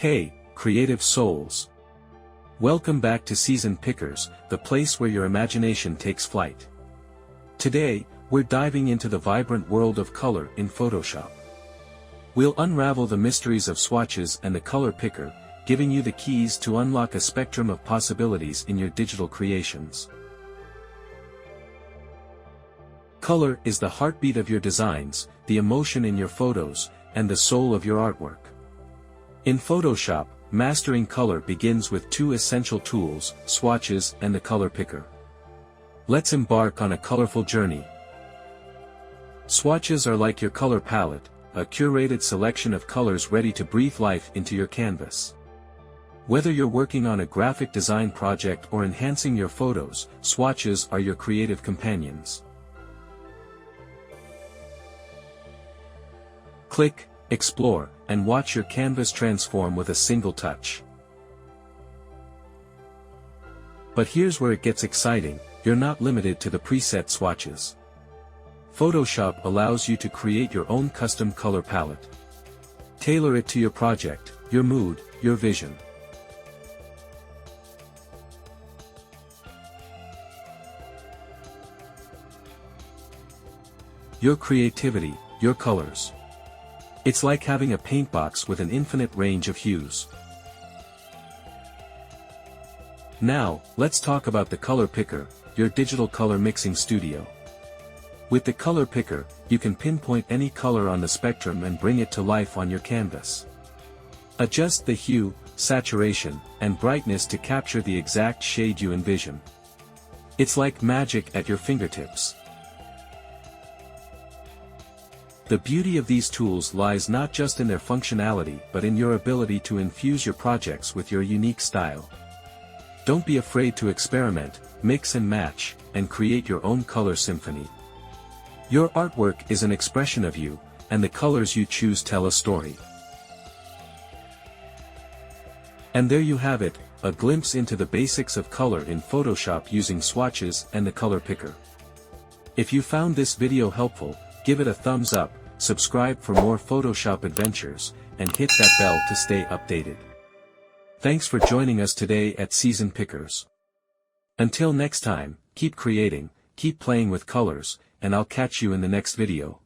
Hey, creative souls! Welcome back to Seasoned Pickersz, the place where your imagination takes flight. Today, we're diving into the vibrant world of color in Photoshop. We'll unravel the mysteries of swatches and the color picker, giving you the keys to unlock a spectrum of possibilities in your digital creations. Color is the heartbeat of your designs, the emotion in your photos, and the soul of your artwork. In Photoshop, mastering color begins with two essential tools, swatches and the color picker. Let's embark on a colorful journey. Swatches are like your color palette, a curated selection of colors ready to breathe life into your canvas. Whether you're working on a graphic design project or enhancing your photos, swatches are your creative companions. Click, explore, and watch your canvas transform with a single touch. But here's where it gets exciting, you're not limited to the preset swatches. Photoshop allows you to create your own custom color palette. Tailor it to your project, your mood, your vision. Your creativity, your colors. It's like having a paint box with an infinite range of hues. Now, let's talk about the color picker, your digital color mixing studio. With the color picker, you can pinpoint any color on the spectrum and bring it to life on your canvas. Adjust the hue, saturation, and brightness to capture the exact shade you envision. It's like magic at your fingertips. The beauty of these tools lies not just in their functionality but in your ability to infuse your projects with your unique style. Don't be afraid to experiment, mix and match, and create your own color symphony. Your artwork is an expression of you, and the colors you choose tell a story. And there you have it, a glimpse into the basics of color in Photoshop using swatches and the color picker. If you found this video helpful, give it a thumbs up, subscribe for more Photoshop adventures, and hit that bell to stay updated. Thanks for joining us today at Seasoned Pickersz. Until next time, keep creating, keep playing with colors, and I'll catch you in the next video.